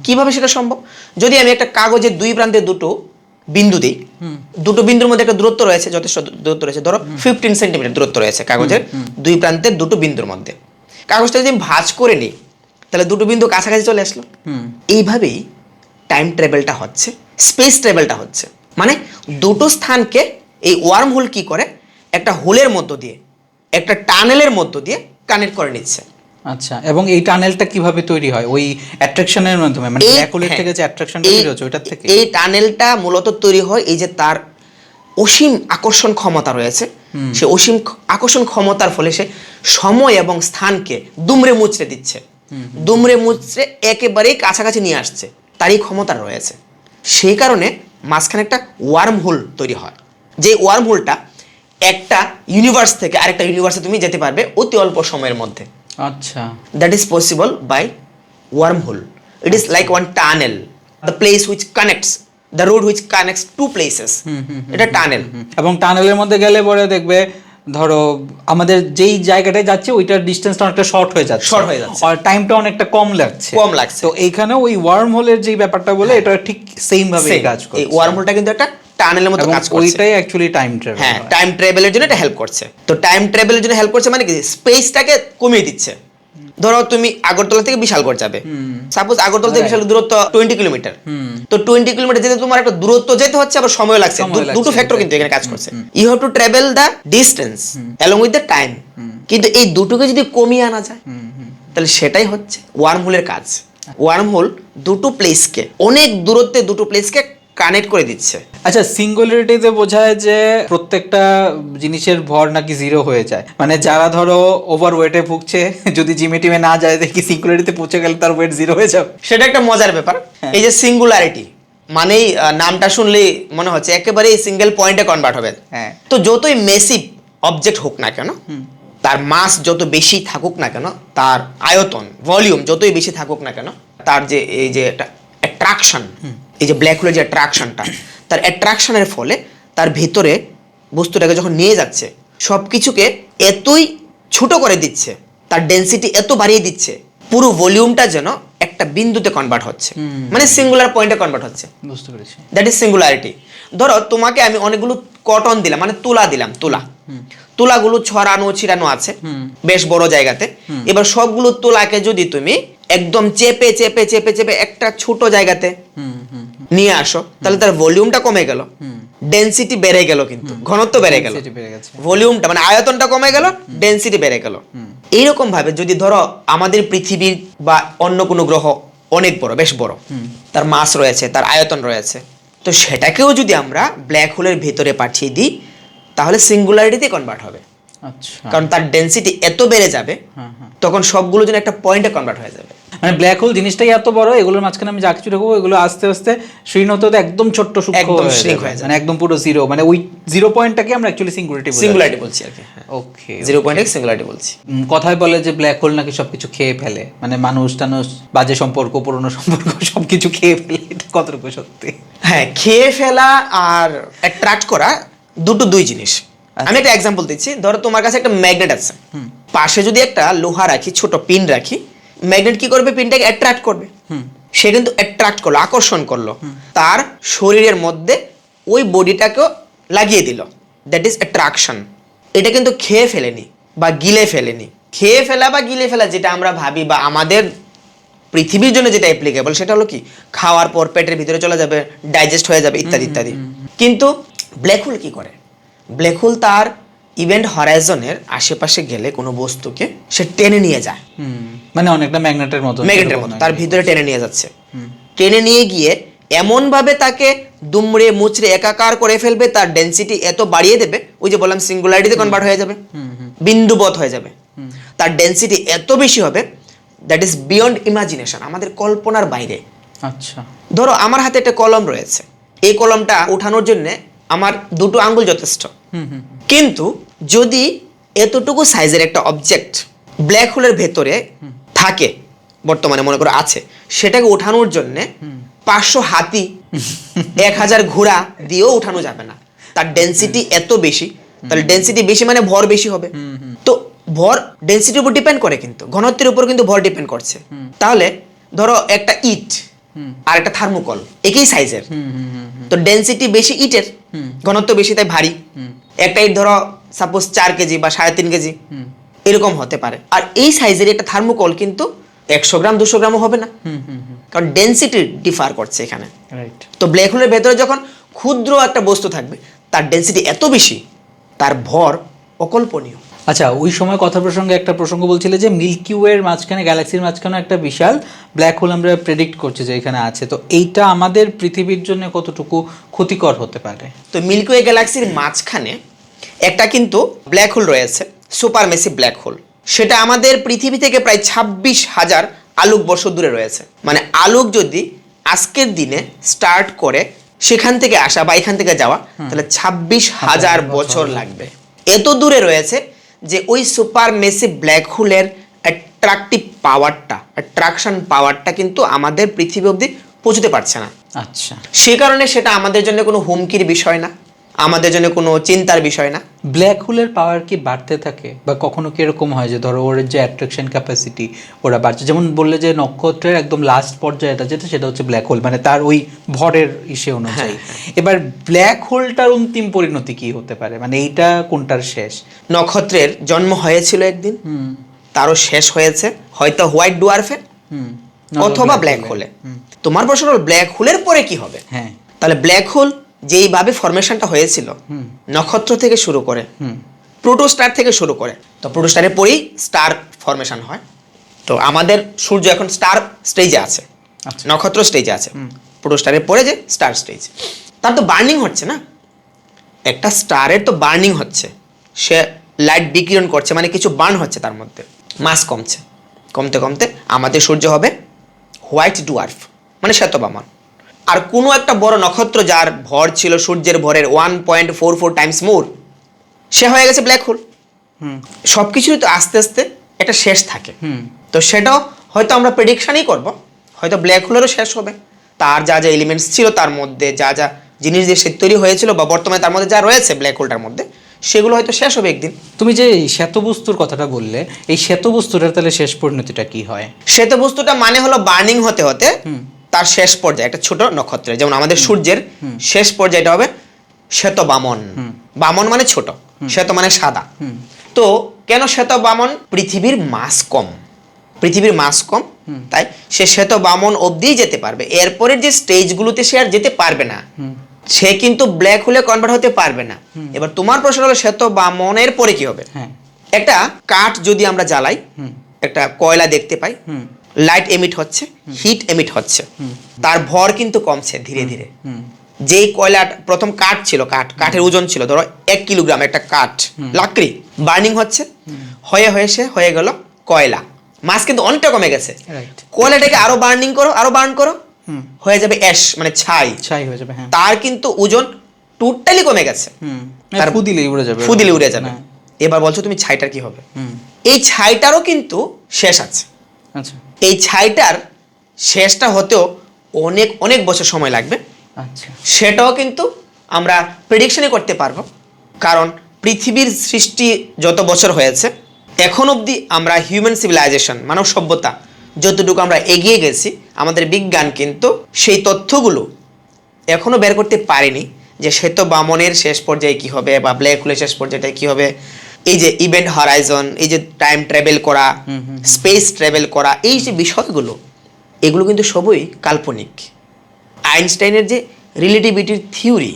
কিভাবে সেটা সম্ভব? যদি আমি একটা কাগজের দুই প্রান্তে দুটো বিন্দু দিই, দুটো বিন্দুর মধ্যে একটা দূরত্ব রয়েছে, যথেষ্ট দূরত্ব রয়েছে, ধরো 15 সেন্টিমিটার দূরত্ব রয়েছে কাগজের দুই প্রান্তের দুটো বিন্দুর মধ্যে। কাগজটা যদি আমি ভাঁজ করে নিই, তাহলে দুটো বিন্দু কাছাকাছি চলে আসলো। এইভাবেই টাইম ট্রাভেলটা হচ্ছে, স্পেস ট্রাভেলটা হচ্ছে। মানে দুটো স্থানকে এই ওয়ার্ম হোল কি করে, একটা হোলের মধ্য দিয়ে, একটা টানেলের মধ্য দিয়ে কানেক্ট করে নিচ্ছে। আচ্ছা, এবং এই টানেলটা কিভাবে তৈরি হয়? ওই অ্যাট্রাকশনের মাধ্যমে, মানে ব্ল্যাক হোলের থেকে যে অ্যাট্রাকশনটা তৈরি হচ্ছে ওইটার থেকে? এই টানেলটা মূলত তৈরি হয় এই যে তার অসীম আকর্ষণ ক্ষমতা রয়েছে, সে অসীম আকর্ষণ ক্ষমতার ফলে সে সময় এবং স্থানকে দুমড়ে মুচড়ে দিচ্ছে, দুমড়ে মুচড়ে একেবারেই কাছাকাছি নিয়ে আসছে, তারই ক্ষমতা রয়েছে। সেই কারণে মাঝখানে একটা ওয়ার্ম হোল তৈরি হয়, যে ওয়ার্ম হোলটা একটা ইউনিভার্স থেকে আরেকটা ইউনিভার্সে তুমি যেতে পারবে অতি অল্প সময়ের মধ্যে। আচ্ছা, that is possible by wormhole. It is like one tunnel, the place which connects, the road which connects two places. এটা টানেল। এবং টানেলের মধ্যে গেলে পরে দেখবে, ধরো আমাদের যেই জায়গাটায় যাচ্ছে ওইটার ডিসটেন্সটা অনেকটা শর্ট হয়ে যাচ্ছে, আর টাইমটা অনেকটা কম লাগছে। তো এইখানে ওই ওয়ার্ম হোলের যে ব্যাপারটা বলে, এটা ঠিক সেম ভাবে কাজ করে। এই ওয়ার্ম হোলটা কিন্তু একটা টানেলের মতো কাজ করছে, ওইটাই অ্যাকচুয়ালি টাইম ট্রাভেল। হ্যাঁ, টাইম ট্রাভেলের জন্য এটা হেল্প করছে। তো টাইম ট্রাভেলের জন্য হেল্প করছে মানে কি, স্পেসটাকে কমিয়ে দিচ্ছে। ধরো তুমি আগরতলা থেকে বিশালগড় যাবে, সাপোজ আগরতলা থেকে বিশাল দূরত্ব 20 কিলোমিটার, তো 20 কিলোমিটার যেতে তোমার একটা দূরত্ব যেতে হচ্ছে, আবার সময় লাগছে, দুটো ফ্যাক্টর কিন্তু এখানে কাজ করছে। You have to travel the distance along with the time, কিন্তু এই দুটোকে যদি কমিয়ে আনা যায়, তাহলে সেটাই হচ্ছে ওয়ার্ম হোলের কাজ। ওয়ার্ম হোল দুটো প্লেসকে, অনেক দূরত্বে দুটো প্লেসকে কানেক্ট করে দিচ্ছে। আচ্ছা, সিঙ্গুলারিটিতে বোঝায় যে প্রত্যেকটা জিনিসের ভর নাকি জিরো হয়ে যায়, মানে যারা ধরো ওভার ওয়েটে ভুগছে যদি জিমে টিমে না যায় দেখি সিঙ্গুলারিটিতে পৌঁছে গেলে তার ওয়েট জিরো হয়ে যাবে। সেটা একটা মজার ব্যাপার। এই যে সিঙ্গুলারিটি মানেই নামটা শুনলেই মনে হচ্ছে একেবারেই সিঙ্গেল পয়েন্টে কনভার্ট হবে। হ্যাঁ। তো যতই মেসিভ অবজেক্ট হোক না কেন, তার মাস যত বেশি থাকুক না কেন, তার আয়তন ভলিউম যতই বেশি থাকুক না কেন, তার যে এই যে একটা অ্যাট্রাকশন, এই যে ব্ল্যাক হোলের যে অ্যাট্রাকশনটা, তার অ্যাট্রাকশনের ফলে তার ভেতরে বস্তুটাকে যখন নিয়ে যাচ্ছে সব কিছুকে এতই ছোট করে দিচ্ছে, তার ডেনসিটি এত বাড়িয়ে দিচ্ছে, পুরো ভলিউমটা যেন একটা বিন্দুতে কনভার্ট হচ্ছে, মানে সিঙ্গুলার পয়েন্টে কনভার্ট হচ্ছে। বুঝতে পেরেছি। That is singularity. ধরো তোমাকে আমি অনেকগুলো কটন দিলাম, মানে তুলা দিলাম, তুলাগুলো ছড়ানো ছিটানো আছে বেশ বড় জায়গাতে। এবার সবগুলো তুলাকে যদি তুমি একদম চেপে চেপে চেপে চেপে একটা ছোট জায়গাতে নিয়ে আসো, তাহলে তার ভলিউমটা কমে গেল, ডেনসিটি বেড়ে গেল, কিন্তু ঘনত্ব বেড়ে গেল, ভলিউমটা মানে আয়তনটা কমে গেল, ডেনসিটি বেড়ে গেল। এইরকম ভাবে যদি ধরো আমাদের পৃথিবীর বা অন্য কোনো গ্রহ অনেক বড়, বেশ বড়, তার মাস রয়েছে, তার আয়তন রয়েছে, তো সেটাকেও যদি আমরা ব্ল্যাক হোলের ভেতরে পাঠিয়ে দিই তাহলে সিঙ্গুলারিটিতে কনভার্ট হবে। আচ্ছা, কারণ তার ডেনসিটি এত বেড়ে যাবে, তখন সবগুলো যেন একটা পয়েন্টে কনভার্ট হয়ে যাবে। মানে ব্ল্যাক হোল জিনিসটাই এত বড়, এগুলোর মাঝখানে আমি যা কিছু রাখবো এগুলো আস্তে আস্তে শূন্য হতে হতে একদম ছোট্ট সূক্ষ্ম একদম হয়ে shrink যাবে, হয়ে যাবে। মানে একদম পুরো জিরো, মানে ওই জিরো পয়েন্টটাকে আমরা অ্যাকচুয়ালি সিঙ্গুলারিটি বলছি আর কি। ওকে, 0 পয়েন্টে সিঙ্গুলারিটি বলছি। কথায় বলে যে ব্ল্যাক হোল নাকি সবকিছু খেয়ে ফেলে, মানে মানুষ টানুষ, বাজে সম্পর্ক, পুরনো সম্পর্ক সবকিছু খেয়ে ফেলে, এটা কতটুকু সত্যি? হ্যাঁ, খেয়ে ফেলা আর অ্যাট্রাক্ট করা দুই জিনিস। আমি একটা এক্সাম্পল দিচ্ছি। ধরো তোমার কাছে একটা ম্যাগনেট আছে, পাশে যদি একটা লোহা রাখি, ছোট পিন রাখি, ম্যাগনেট কি করবে? পিনটাকে অ্যাট্রাক্ট করবে। সে কিন্তু অ্যাট্রাক্ট করলো, আকর্ষণ করলো, তার শরীরের মধ্যে ওই বডিটাকেও লাগিয়ে দিল, দ্যাট ইজ অ্যাট্রাকশন। এটা কিন্তু খেয়ে ফেলেনি বা গিলে ফেলেনি। খেয়ে ফেলা বা গিলে ফেলা যেটা আমরা ভাবি বা আমাদের পৃথিবীর জন্য যেটা অ্যাপ্লিকেবল, সেটা হলো কি খাওয়ার পর পেটের ভিতরে চলে যাবে, ডাইজেস্ট হয়ে যাবে, ইত্যাদি ইত্যাদি। কিন্তু ব্ল্যাক হোল কি করে? ব্ল্যাক হোল তার ইভেন্ট হরাইজনের আশেপাশে গেলে কোনো বস্তুকে সে টেনে নিয়ে যায়, মানে অনেকটা ম্যাগনেটের মতো, তার ভিতরে টেনে নিয়ে যাচ্ছে। টেনে নিয়ে গিয়ে এমন ভাবে তাকে দুমড়ে মুচড়ে একাকার করে ফেলবে, তার ডেনসিটি এত বাড়িয়ে দেবে, ওই যে বললাম সিঙ্গুলারিটিতে কনভার্ট হয়ে যাবে, বিন্দুবৎ হয়ে যাবে, তার ডেনসিটি এত বেশি হবে, দ্যাট ইজ বিয়ন্ড ইমাজিনেশন, আমাদের কল্পনার বাইরে। আচ্ছা, ধরো আমার হাতে একটা কলম রয়েছে, এই কলমটা ওঠানোর জন্য আমার 2 আঙ্গুল যথেষ্ট, কিন্তু যদি এতটুকু সাইজের একটা অবজেক্ট ব্ল্যাক হোলের ভেতরে থাকে, বর্তমানে মনে করো আছে, সেটাকে ওঠানোর জন্য 500 হাতি 1000 ঘোড়া দিয়েও উঠানো যাবে না, তার ডেনসিটি এত বেশি। তাহলে ডেনসিটি বেশি মানে ভর বেশি হবে, তো ভর ডেনসিটির উপর ডিপেন্ড করে, কিন্তু ঘনত্বের উপর কিন্তু ভর ডিপেন্ড করছে। তাহলে ধরো একটা ইট আর একটা থার্মোকল একই সাইজের, তো ডেনসিটি বেশি ইটের, ঘনত্ব বেশি, তাই ভারী। একটা ইট ধরো সাপোজ 4 কেজি বা 3.5 কেজি এরকম হতে পারে, আর এই সাইজের একটা থার্মোকল কিন্তু 100 গ্রাম 200 গ্রামও হবে না, কারণ ডেনসিটি ডিফার করছে এখানে। তো ব্ল্যাক হোলের ভেতরে যখন ক্ষুদ্র একটা বস্তু থাকবে, তার ডেনসিটি এত বেশি, তার ভর অকল্পনীয়। আচ্ছা, ওই সময় কথা প্রসঙ্গে একটা প্রসঙ্গ বলছিলে যে মিল্কি ওয়ের মাঝখানে, গ্যালাক্সির মাঝখানে একটা বিশাল ব্ল্যাক হোল আমরা প্রেডিক্ট করছি যে এখানে আছে, তো এইটা আমাদের পৃথিবীর জন্য কতটুকু ক্ষতিকর হতে পারে? তো মিল্কি ওয়ে গ্যালাক্সির মাঝখানে একটা কিন্তু ব্ল্যাক হোল রয়েছে, সুপার মেসিভ ব্ল্যাক হোল। সেটা আমাদের পৃথিবী থেকে প্রায় 26,000 আলোক বর্ষ দূরে রয়েছে। মানে আলোক যদি আজকের দিনে স্টার্ট করে সেখান থেকে আসা বা এখান থেকে যাওয়া, তাহলে 26,000 বছর লাগবে। এত দূরে রয়েছে যে ওই সুপার মেসিভ ব্ল্যাক হোলের অ্যাট্রাকটিভ পাওয়ারটা, অ্যাট্রাকশন পাওয়ারটা কিন্তু আমাদের পৃথিবী অবধি পৌঁছতে পারছে না। আচ্ছা, সে কারণে সেটা আমাদের জন্য কোনো হুমকির বিষয় না, আমাদের জন্য কোনো চিন্তার বিষয় না। ব্ল্যাক হোলের পাওয়ার কি বাড়তে থাকে, বা কখনো কি এরকম হয় যে ধরো ওর যে অ্যাট্রাকশন ক্যাপাসিটি ওরা বাড়ছে? যেমন বললে যে নক্ষত্রের একদম লাস্ট পর্যায়টা যেটা, সেটা হচ্ছে ব্ল্যাক হোল, মানে তার ওই ভরের ইসে অনুযায়ী। এবার ব্ল্যাক হোলটার অন্তিম পরিণতি কি হতে পারে, মানে এইটা কোনটার শেষ? নক্ষত্রের জন্ম হয়েছিল একদিন, তারও শেষ হয়েছে, হয়তো হোয়াইট ডুয়ার্ফে অথবা ব্ল্যাক হোলে। তোমার প্রশ্ন হল ব্ল্যাক হোলের পরে কি হবে? হ্যাঁ, তাহলে ব্ল্যাক হোল যেইভাবে ফরমেশনটা হয়েছিল নক্ষত্র থেকে শুরু করে, প্রোটোস্টার থেকে শুরু করে, তো প্রোটোস্টারের পরেই স্টার ফরমেশন হয়। তো আমাদের সূর্য এখন স্টার স্টেজে আছে, নক্ষত্র স্টেজে আছে। প্রোটোস্টারের পরে যে স্টার স্টেজ, তার তো বার্নিং হচ্ছে না, একটা স্টারের তো বার্নিং হচ্ছে, সে লাইট বিকিরণ করছে, মানে কিছু বার্ন হচ্ছে, তার মধ্যে মাস কমছে, কমতে কমতে আমাদের সূর্য হবে হোয়াইট ডুয়ার্ফ, মানে শ্বেতবামন। আর কোনো একটা বড় নক্ষত্র যার ভর ছিল সূর্যের ভরের 1.44 টাইমস মোর, সে হয়ে গেছে ব্ল্যাক হোল। সব কিছুই তো আস্তে আস্তে একটা শেষ থাকে, তো সেটাও হয়তো আমরা প্রেডিকশনই করব, হয়তো ব্ল্যাক হোলেরও শেষ হবে, তার যা যা এলিমেন্টস ছিল, তার মধ্যে যা যা জিনিস দিয়ে সে তৈরি হয়েছিল, বা বর্তমানে তার মধ্যে যা রয়েছে ব্ল্যাক হোলটার মধ্যে, সেগুলো হয়তো শেষ হবে একদিন। তুমি যে শ্বেতবস্তুর কথাটা বললে, এই শ্বেতবস্তুটার তাহলে শেষ পরিণতিটা কি হয়? শ্বেতবস্তুটা মানে হলো বার্নিং হতে হতে তার শেষ পর্যায়ে একটা ছোট নক্ষত্রে, যেমন আমাদের সূর্যের শেষ পর্যায়টা হবে শ্বেত বামন। বামন মানে ছোট, শ্বেত মানে সাদা। তো কেন শ্বেত বামন? পৃথিবীর মাস কম, পৃথিবীর মাস কম, তাই সে শ্বেত বামন অবধিই যেতে পারবে, এরপরের যে স্টেজগুলোতে সে আর যেতে পারবে না, সে কিন্তু ব্ল্যাক হোলে কনভার্ট হতে পারবে না। এবার তোমার প্রশ্ন হলো শ্বেত বামনের পরে কি হবে? একটা কাঠ যদি আমরা জ্বালাই, একটা কয়লা দেখতে পাই, লাইট এমিট হচ্ছে, হিট এমিট হচ্ছে, তার ভর কিন্তু কমছে ধীরে ধীরে। যেই কয়লা প্রথম কাঠ ছিল, কাঠের ওজন ছিল ধরো 1 কিলোগ্রাম, একটা কাঠ লাকড়ি, বার্নিং হচ্ছে, হয়ে হয়ে সে হয়ে গেল কয়লা, মাস কিন্তু অনেকটা কমে গেছে। কয়লাটাকে আরো বার্নিং করো, আরো বার্ন করো, হয়ে যাবে অ্যাশ, মানে ছাই হয়ে যাবে। তার কিন্তু ওজন টোটালি কমে গেছে, তার ফুদিলে উড়ে যাবে, ফুদিলে উড়ে যাবে। এবার বলছো তুমি ছাইটার কি হবে? এই ছাইটারও কিন্তু শেষ আছে। আচ্ছা, এই ছাইটার শেষটা হতেও অনেক অনেক বছর সময় লাগবে। আচ্ছা, সেটাও কিন্তু আমরা প্রেডিকশনই করতে পারবো, কারণ পৃথিবীর সৃষ্টি যত বছর হয়েছে, এখন অবধি আমরা হিউম্যান সিভিলাইজেশন, মানব সভ্যতা যতটুকু আমরা এগিয়ে গেছি, আমাদের বিজ্ঞান কিন্তু সেই তথ্যগুলো এখনো বের করতে পারেনি, যে শ্বেত বামনের শেষ পর্যায়ে কি হবে, বা ব্ল্যাক হোলের শেষ পর্যায়টায় কি হবে। এই যে ইভেন্ট হরাইজন, এই যে টাইম ট্রাভেল করা, স্পেস ট্রাভেল করা, এই যে বিষয়গুলো, এগুলো কিন্তু সবই কাল্পনিক। আইনস্টাইনের যে রিলেটিভিটির থিওরি,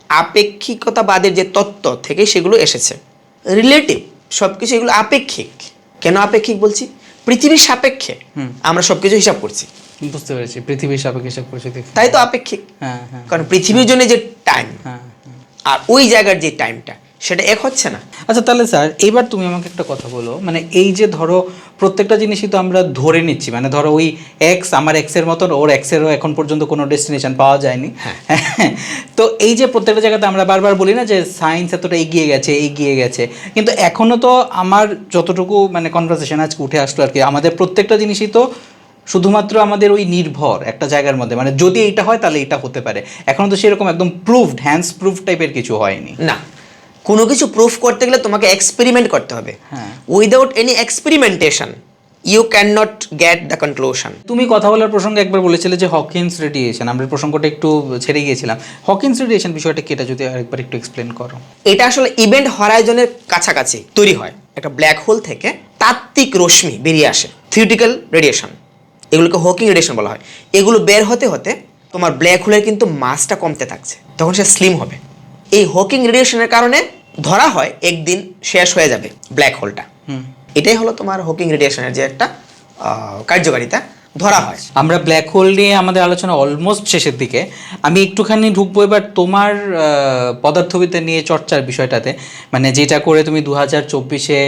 আপেক্ষিকতাবাদের যে তত্ত্ব থেকে সেগুলো এসেছে। রিলেটিভ সব কিছু, এগুলো আপেক্ষিক। কেন আপেক্ষিক বলছি? পৃথিবীর সাপেক্ষে আমরা সবকিছু হিসাব করছি। বুঝতে পেরেছি, পৃথিবীর সাপেক্ষে হিসাব করছি, তাই তো আপেক্ষিক। কারণ পৃথিবীর জন্য যে টাইম আর ওই জায়গার যে টাইমটা, সেটা এক হচ্ছে না। আচ্ছা, তাহলে স্যার এইবার তুমি আমাকে একটা কথা বলো, মানে এই যে ধরো প্রত্যেকটা জিনিসই তো আমরা ধরে নিচ্ছি, মানে ধরো ওই এক্স আমার এক্সের মতন, ওর এক্সেরও এখন পর্যন্ত কোনো ডেস্টিনেশন পাওয়া যায়নি। তো এই যে প্রত্যেকটা জায়গাতে আমরা বারবার বলি না যে সায়েন্স এতটা এগিয়ে গেছে, কিন্তু এখনও তো আমার যতটুকু মানে কনভারসেশন আজকে উঠে আসলো আর কি, আমাদের প্রত্যেকটা জিনিসই তো শুধুমাত্র আমাদের ওই নির্ভর একটা জায়গার মধ্যে, মানে যদি এইটা হয় তাহলে এটা হতে পারে, এখনও তো সেরকম একদম প্রুভড, হ্যান্ডস প্রুফ টাইপের কিছু হয়নি। না, কোনো কিছু প্রুফ করতে গেলে তোমাকে এক্সপেরিমেন্ট করতে হবে। Without any experimentation you can not get the conclusion. তুমি কথা বলার প্রসঙ্গে একবার বলেছিলে যে হকিন্স রেডিয়েশন, আমরা প্রসঙ্গটা একটু ছেড়ে গিয়েছিলাম। হকিন্স রেডিয়েশন বিষয়টা কি, এটা যদি আরেকবার একটু এক্সপ্লেন করো। এটা আসলে ইভেন্ট হরাইজনের কাছাকাছি তৈরি হয়, একটা ব্ল্যাক হোল থেকে তাত্ত্বিক রশ্মি বেরিয়ে আসে, থিওরিটিক্যাল রেডিয়েশন, এগুলোকে হকিং রেডিয়েশন বলা হয়। এগুলো বের হতে হতে তোমার ব্ল্যাক হোলের কিন্তু মাসটা কমতে থাকছে, তখন সে স্লিম হবে। এই হকিং রেডিয়েশনের কারণে ধরা হয় একদিন শেষ হয়ে যাবে ব্ল্যাক হোলটা। এটাই হলো তোমার হকিং রেডিয়েশনের যে একটা কার্যকারিতা ধরা হয়। আমরা ব্ল্যাক হোল নিয়ে আমাদের আলোচনা অলমোস্ট শেষের দিকে, আমি একটুখানি ঢুকবো এবার তোমার পদার্থবিদ্যা নিয়ে চর্চার বিষয়টাতে, মানে যেটা করে তুমি 2024-এ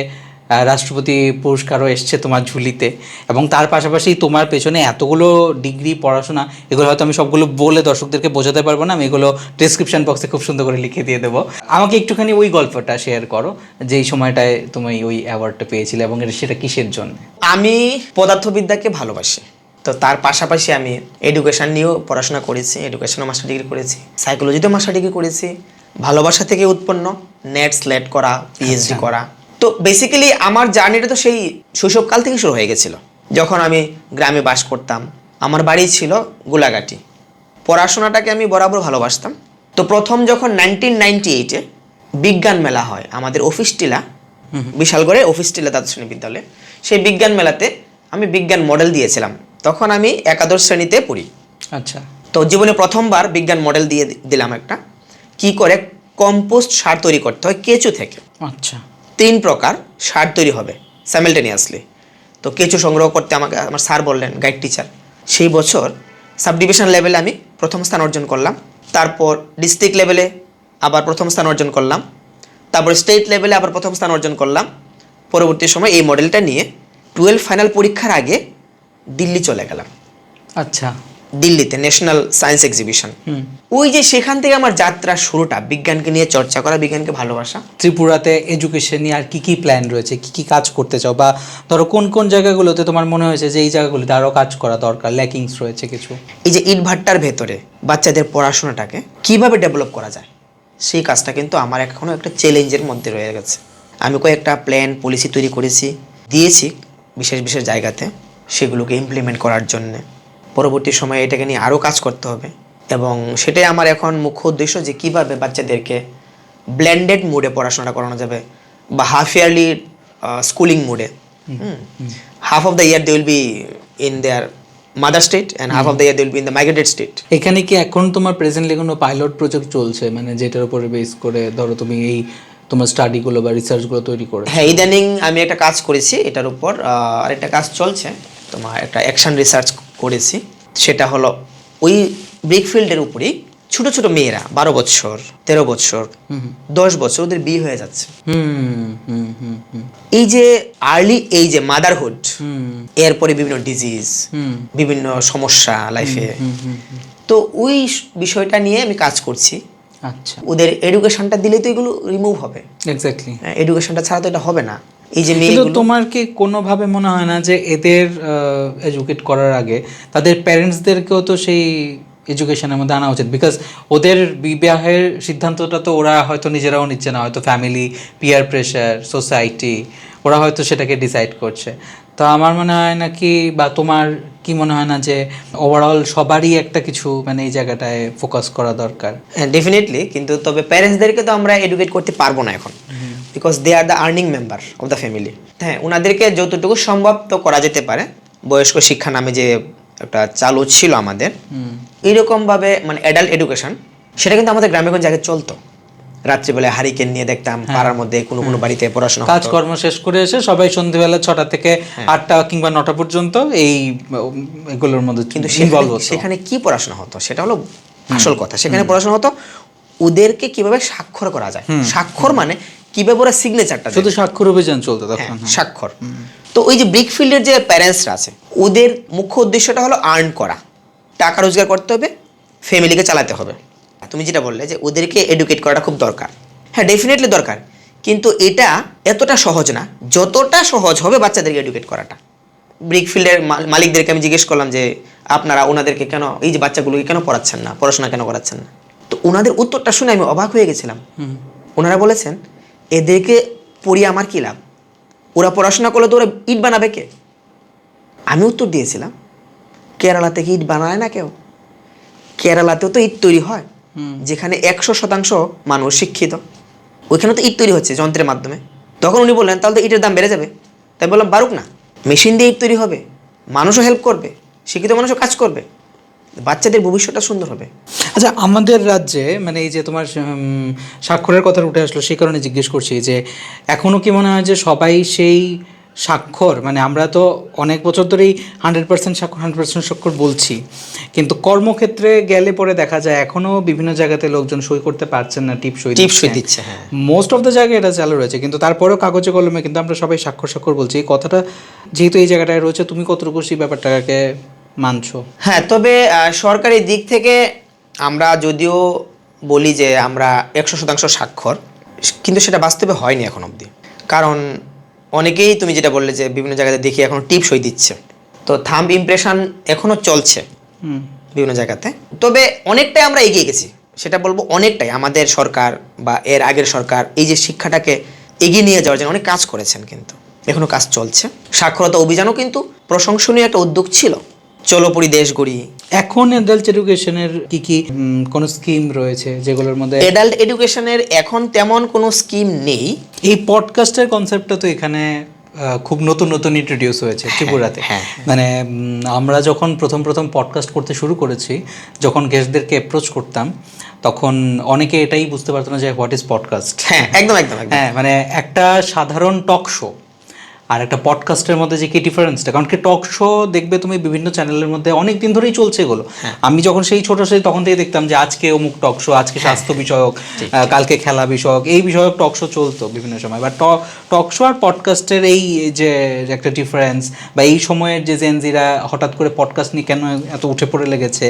রাষ্ট্রপতি পুরস্কারও এসছে তোমার ঝুলিতে, এবং তার পাশাপাশি তোমার পেছনে এতগুলো ডিগ্রি পড়াশোনা, এগুলো হয়তো আমি সবগুলো বলে দর্শকদেরকে বোঝাতে পারবো না, আমি এগুলো ডিসক্রিপশন বক্সে খুব সুন্দর করে লিখে দিয়ে দেবো। আমাকে একটুখানি ওই গল্পটা শেয়ার করো, যেই সময়টায় তুমি ওই অ্যাওয়ার্ডটা পেয়েছিলে, এবং সেটা কিসের জন্য? আমি পদার্থবিদ্যাকে ভালোবাসি, তো তার পাশাপাশি আমি এডুকেশন নিয়েও পড়াশোনা করেছি, এডুকেশনও মাস্টার ডিগ্রি করেছি, সাইকোলজিতেও মাস্টার ডিগ্রি করেছি। ভালোবাসা থেকে উৎপন্ন নেট স্লেট করা, পিএইচডি করা। তো বেসিক্যালি আমার জার্নিটা তো সেই শৈশবকাল থেকে শুরু হয়ে গেছিলো, যখন আমি গ্রামে বাস করতাম। আমার বাড়ি ছিল গোলাঘাটি। পড়াশোনাটাকে আমি বরাবর ভালোবাসতাম। তো প্রথম যখন 1998-এ বিজ্ঞান মেলা হয় আমাদের অফিস টিলা, বিশালগড়ে অফিস টিলা দ্বাদশ শ্রেণী বিদ্যালয়ে, সেই বিজ্ঞান মেলাতে আমি বিজ্ঞান মডেল দিয়েছিলাম। তখন আমি একাদশ শ্রেণীতে পড়ি। আচ্ছা। তো জীবনে প্রথমবার বিজ্ঞান মডেল দিয়ে দিলাম একটা, কি করে কম্পোস্ট সার তৈরি করতে হয় কেঁচু থেকে। আচ্ছা। 3 প্রকার সার তৈরি হবে সাইমেলটেনিয়াসলি। তো কেঁচু সংগ্রহ করতে আমাকে আমার স্যার বললেন, গাইড টিচার। সেই বছর সাব ডিভিশন লেভেলে আমি প্রথম স্থান অর্জন করলাম, তারপর ডিস্ট্রিক্ট লেভেলে আবার প্রথম স্থান অর্জন করলাম, তারপর স্টেট লেভেলে আবার প্রথম স্থান অর্জন করলাম। পরবর্তী সময় এই মডেলটা নিয়ে 12 ফাইনাল পরীক্ষার আগে দিল্লি চলে গেলাম। আচ্ছা, দিল্লিতে ন্যাশনাল সায়েন্স এক্সিবিশন। ওই যে সেখান থেকে আমার যাত্রা শুরুটা, বিজ্ঞানকে নিয়ে চর্চা করা, বিজ্ঞানকে ভালোবাসা। ত্রিপুরাতে এডুকেশন নিয়ে আর কি কি প্ল্যান রয়েছে, কি কি কাজ করতে চাও, বা ধরো কোন কোন জায়গাগুলোতে তোমার মনে হয়েছে যে এই জায়গাগুলোতে আরও কাজ করা দরকার, ল্যাকিংস রয়েছে কিছু? এই যে ইটভাট্টার ভেতরে বাচ্চাদের পড়াশোনাটাকে কিভাবে ডেভেলপ করা যায়, সেই কাজটা কিন্তু আমার এখনও একটা চ্যালেঞ্জের মধ্যে রয়ে গেছে। আমি কয়েকটা প্ল্যান পলিসি তৈরি করেছি, দিয়েছি বিশেষ বিশেষ জায়গাতে, সেগুলোকে ইমপ্লিমেন্ট করার জন্যে। পরবর্তী সময়ে এটাকে নিয়ে আরও কাজ করতে হবে, এবং সেটাই আমার এখন মুখ্য উদ্দেশ্য যে কীভাবে বাচ্চাদেরকে ব্লেন্ডেড মুডে পড়াশোনা করানো যাবে, বা half yearly schooling mood. Half of the year they will be in their mother state and half of the year they will be in the migrated state. এখানে কি এখন তোমার প্রেজেন্টলি কোনো পাইলট প্রজেক্ট চলছে, মানে যেটার উপরে বেস করে ধরো তুমি এই তোমার স্টাডিগুলো বা রিসার্চগুলো তৈরি করে? হ্যাঁ, ইদানিং আমি একটা কাজ করেছি এটার উপর, আর একটা কাজ চলছে, তোমার একটা অ্যাকশন রিসার্চ করেছি। সেটা হলো ওই ব্রিকফিল্ডের উপরেই ছোট ছোট মেয়েরা 12 বছর, 13 বছর, 10 বছর, ওদের বিয়ে হয়ে যাচ্ছে। এই যে আর্লি, এই যে মাদারহুড, এরপরে বিভিন্ন ডিজিজ, বিভিন্ন সমস্যা লাইফে, তো ওই বিষয়টা নিয়ে আমি কাজ করছি। আচ্ছা, ওদের এডুকেশনটা দিলে তো এগুলো রিমুভ হবে। এক্স্যাক্টলি, এডুকেশনটা ছাড়া তো এটা হবে না। এই যে কিন্তু তোমার কি কোনোভাবে মনে হয় না যে এদের এডুকেট করার আগে তাদের প্যারেন্টসদেরকেও তো সেই এডুকেশনের মধ্যে আনা উচিত? বিকজ ওদের বিবাহের সিদ্ধান্তটা তো ওরা হয়তো নিজেরাও নিচ্ছে না, হয়তো ফ্যামিলি, পিয়ার প্রেশার, সোসাইটি, ওরা হয়তো সেটাকে ডিসাইড করছে। তো আমার মনে হয় না কি, বা তোমার কি মনে হয় না যে ওভারঅল সবারই একটা কিছু মানে এই জায়গাটায় ফোকাস করা দরকার? হ্যাঁ, ডেফিনেটলি, কিন্তু তবে প্যারেন্টসদেরকে তো আমরা এডুকেট করতে পারবো না এখন, because they are the earning member of the family. হ্যাঁ, ওনাদেরকে যতটুকু সম্ভব তো করা যেতে পারে। বয়স্ক শিক্ষা নামে যে একটা চালু ছিল আমাদের, এইরকমভাবে মানে অ্যাডাল্ট এডুকেশন, সেটা কিন্তু আমাদের গ্রামেগঞ্জে আগে চলতো। রাত্রিবেলায় হারিকেন নিয়ে দেখতাম পাড়ার মধ্যে কোনো কোনো বাড়িতে পড়াশোনা, কাজকর্ম শেষ করে এসে সবাই সন্ধ্যেবেলা 6টা থেকে 8টা কিংবা 9টা পর্যন্ত এই এগুলোর মধ্যে, কিন্তু সেখানে কি পড়াশোনা হতো সেটা হলো আসল কথা। সেখানে পড়াশোনা হতো ওদেরকে কিভাবে স্বাক্ষর করা যায়। স্বাক্ষর মানে কিভাবে ওরা সিগনেচারটা, শুধু স্বাক্ষর অভিযান চলতো তখন, স্বাক্ষর। তো ওই যে ব্রিকফিল্ডের যে প্যারেন্টসরা আছে, ওদের মুখ্য উদ্দেশ্যটা হলো আর্ন করা, টাকা রোজগার করতে হবে, ফ্যামিলিকে চালাতে হবে। তুমি যেটা বললে যে ওদেরকে এডুকেট করাটা খুব দরকার, হ্যাঁ ডেফিনেটলি দরকার, কিন্তু এটা এতটা সহজ না যতটা সহজ হবে বাচ্চাদেরকে এডুকেট করাটা। ব্রিকফিল্ডের মালিকদেরকে আমি জিজ্ঞেস করলাম যে আপনারা ওনাদেরকে কেন, এই যে বাচ্চাগুলোকে কেন পড়াচ্ছেন না, পড়াশোনা কেন করাচ্ছেন না? তো ওনাদের উত্তরটা শুনে আমি অবাক হয়ে গেছিলাম। ওনারা বলেছেন এদেরকে পড়িয়ে আমার কী লাভ, ওরা পড়াশোনা করলে তো ওরা ইট বানাবে কে? আমি উত্তর দিয়েছিলাম কেরালা থেকে ইট বানায় না কেউ, কেরালাতেও তো ইট তৈরি হয়, যেখানে 100% মানুষ শিক্ষিত, ওইখানে তো ইট তৈরি হচ্ছে যন্ত্রের মাধ্যমে। তখন উনি বললেন তাহলে তো ইটের দাম বেড়ে যাবে। তাই বললাম বারুক না, মেশিন দিয়ে ইট তৈরি হবে, মানুষও হেল্প করবে, শিক্ষিত মানুষও কাজ করবে, বাচ্চাদের ভবিষ্যৎটা সুন্দর হবে। আচ্ছা, আমাদের রাজ্যে মানে এই যে তোমার স্বাক্ষরের কথা উঠে আসলো, সেই কারণে জিজ্ঞেস করছি যে এখনও কি মনে হয় যে সবাই সেই স্বাক্ষর, মানে আমরা তো অনেক বছর ধরেই 100% স্বাক্ষর 100% স্বাক্ষর বলছি, কিন্তু কর্মক্ষেত্রে গেলে পরে দেখা যায় এখনও বিভিন্ন জায়গাতে লোকজন সই করতে পারছেন না, টিপ সই দিচ্ছে। হ্যাঁ, মোস্ট অফ দ্য জায়গায় এটা চালু রয়েছে, কিন্তু তারপরেও কাগজে কলমে কিন্তু আমরা সবাই স্বাক্ষর বলছি। এই কথাটা যেহেতু এই জায়গাটায় রয়েছে, তুমি কতটুকু সেই ব্যাপারটাকে মানছো? হ্যাঁ, তবে সরকারি দিক থেকে আমরা যদিও বলি যে আমরা 100% স্বাক্ষর, কিন্তু সেটা বাস্তবে হয়নি এখন অবধি। কারণ অনেকেই, তুমি যেটা বললে যে বিভিন্ন জায়গাতে দেখি এখন টিপ সই দিচ্ছে, তো থাম্ব ইমপ্রেশন এখনও চলছে বিভিন্ন জায়গাতে। তবে অনেকটাই আমরা এগিয়ে গেছি, সেটা বলবো অনেকটাই। আমাদের সরকার বা এর আগের সরকার এই যে শিক্ষাটাকে এগিয়ে নিয়ে যাওয়ার জন্য অনেক কাজ করেছেন, কিন্তু এখনও কাজ চলছে। সাক্ষরতা অভিযানও কিন্তু প্রশংসনীয় একটা উদ্যোগ ছিল। চলো পড়ি দেশ গড়ি। এখন অ্যাডাল্ট এডুকেশনের কি কি কোনো স্কিম রয়েছে যেগুলোর মধ্যে? অ্যাডাল্ট এডুকেশনের এখন তেমন কোনো স্কিম নেই। এই পডকাস্টের কনসেপ্টটা তো এখানে খুব নতুন ইন্ট্রোডিউস হয়েছে ত্রিপুরাতে। মানে আমরা যখন প্রথম পডকাস্ট করতে শুরু করেছি, যখন গেস্টদেরকে অ্যাপ্রোচ করতাম, তখন অনেকে এটাই বুঝতে পারতো না যে হোয়াট ইজ পডকাস্ট। হ্যাঁ, একদম। হ্যাঁ, মানে একটা সাধারণ টক শো, আর একটা পডকাস্টের মধ্যে যে কি ডিফারেন্সটা, কারণ কি টক শো দেখবে তুমি বিভিন্ন চ্যানেলের মধ্যে অনেক দিন ধরেই চলছে এগুলো। আমি যখন সেই ছোট তখন থেকে দেখতাম যে আজকে অমুক টক শো, আজকে স্বাস্থ্য বিষয়ক, কালকে খেলা বিষয়ক, এই বিষয়ক টক শো চলতো বিভিন্ন সময়। বাট টক শো আর পডকাস্টের এই যে একটা ডিফারেন্স, বা এই সময়ের যে জেনজিরা হঠাৎ করে পডকাস্ট নিয়ে কেন এত উঠে পড়ে লেগেছে,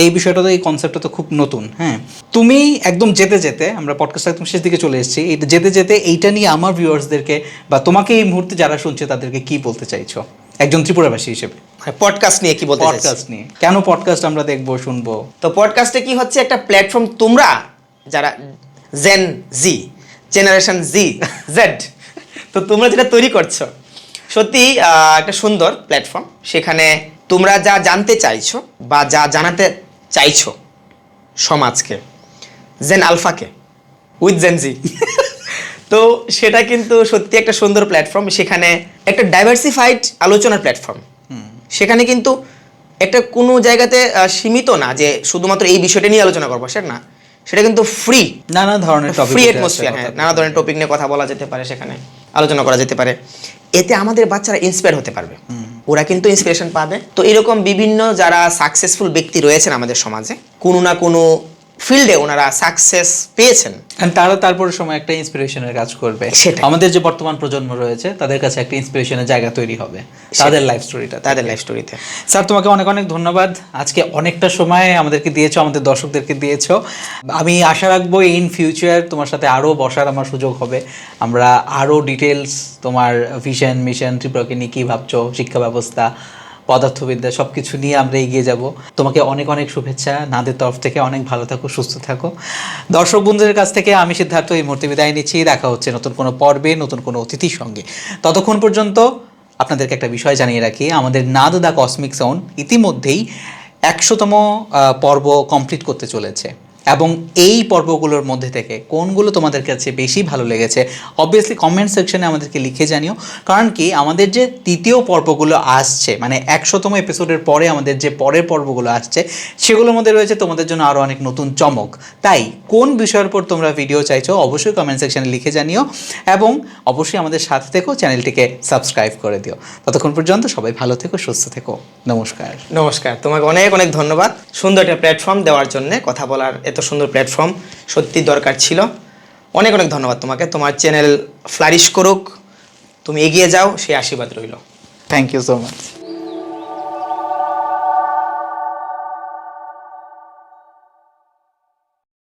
এই বিষয়টা তো, এই কনসেপ্টটা তো খুব নতুন। হ্যাঁ, তুমি একদম যেতে যেতে, আমরা পডকাস্ট একদম শেষ দিকে চলে এসেছি, এটা যেতে যেতে এইটা নিয়ে আমার ভিউয়ার্সদেরকে বা তোমাকে এই মুহূর্তে যারা শুনছে তাদেরকে কি বলতে চাইছো একজন ত্রিপুরাবাসী হিসেবে? পডকাস্ট নিয়ে কি বলতে চাইছো? পডকাস্ট নিয়ে কেন পডকাস্ট আমরা দেখবো, শুনবো? তো পডকাস্টে কি হচ্ছে, একটা প্ল্যাটফর্ম, তোমরা যারা জেন জি, জেনারেশন জি, জেড, তো তোমরা যেটা তৈরি করছো সত্যি একটা সুন্দর প্ল্যাটফর্ম। সেখানে তোমরা যা জানতে চাইছো বা যা জানাতে চাইছো সমাজকে, জেন আলফাকে, উইথ জেন জি, তো সেটা কিন্তু সত্যি একটা সুন্দর প্ল্যাটফর্ম। সেখানে একটা ডাইভার্সিফাইড আলোচনার প্ল্যাটফর্ম। সেখানে কিন্তু একটা কোনো জায়গাতে সীমিত না যে শুধুমাত্র এই বিষয়টা নিয়ে আলোচনা করবো, সেটা না, সেটা কিন্তু ফ্রি, নানা ধরনের ফ্রি অ্যাটমসফিয়ার। হ্যাঁ, নানা ধরনের টপিক নিয়ে কথা বলা যেতে পারে, সেখানে আলোচনা করা যেতে পারে। এতে আমাদের বাচ্চারা ইন্সপায়ার হতে পারবে, ওরা কিন্তু ইন্সপিরেশন পাবে। তো এরকম বিভিন্ন যারা সাকসেসফুল ব্যক্তি রয়েছেন আমাদের সমাজে, কোনো না কোনো ফিল্ডে ওনারা সাকসেস পেয়েছেন, তারা তারপরে সময় একটা ইন্সপিরেশনের কাজ করবে। আমাদের যে বর্তমান প্রজন্ম রয়েছে তাদের কাছে একটা ইন্সপিরেশনের জায়গা তৈরি হবে তাদের লাইফ স্টোরিটা, তাদের লাইফ স্টোরিতে। স্যার, তোমাকে অনেক অনেক ধন্যবাদ, আজকে অনেকটা সময় আমাদেরকে দিয়েছো, আমাদের দর্শকদেরকে দিয়েছো। আমি আশা রাখবো ইন ফিউচার তোমার সাথে আরও বসার আমার সুযোগ হবে, আমরা আরও ডিটেলস তোমার ভিশন মিশন ত্রিপুরাকে নিয়ে কী ভাবছো, শিক্ষা ব্যবস্থা, পদার্থবিদ্যা, সব কিছু নিয়ে আমরা এগিয়ে যাব। তোমাকে অনেক অনেক শুভেচ্ছা নাদের তরফ থেকে, অনেক ভালো থাকো, সুস্থ থাকো। দর্শক বন্ধুদের কাছ থেকে আমি সিদ্ধার্থ এই মুহূর্তে বিদায় নিচ্ছি। দেখা হচ্ছে নতুন কোনো পর্বে, নতুন কোনো অতিথির সঙ্গে। ততক্ষণ পর্যন্ত আপনাদেরকে একটা বিষয় জানিয়ে রাখি, আমাদের নাদ দ্য কসমিক সাউন্ড ইতিমধ্যেই 100তম পর্ব কমপ্লিট করতে চলেছে, এবং এই পর্বগুলোর মধ্যে থেকে কোনগুলো তোমাদের কাছে বেশি ভালো লেগেছে অবভিয়াসলি কমেন্ট সেকশনে আমাদেরকে লিখে জানিও। কারণ কি, আমাদের যে তৃতীয় পর্বগুলো আসছে, মানে 100তম এপিসোডের পরে আমাদের যে পরের পর্বগুলো আসছে, সেগুলোর মধ্যে রয়েছে তোমাদের জন্য আরও অনেক নতুন চমক। তাই কোন বিষয়ের উপর তোমরা ভিডিও চাইছো অবশ্যই কমেন্ট সেকশনে লিখে জানিও, এবং অবশ্যই আমাদের সাথে থেকো, চ্যানেলটিকে সাবস্ক্রাইব করে দিও। ততক্ষণ পর্যন্ত সবাই ভালো থেকো, সুস্থ থেকো। নমস্কার। নমস্কার, তোমাকে অনেক অনেক ধন্যবাদ সুন্দর একটা প্ল্যাটফর্ম দেওয়ার জন্য, কথা বলার এত সুন্দর প্ল্যাটফর্ম সত্যি দরকার ছিল। অনেক অনেক ধন্যবাদ তোমাকে। তোমার চ্যানেল ফ্লারিশ করুক, তুমি এগিয়ে যাও, সেই আশীর্বাদ রইল। Thank you so much.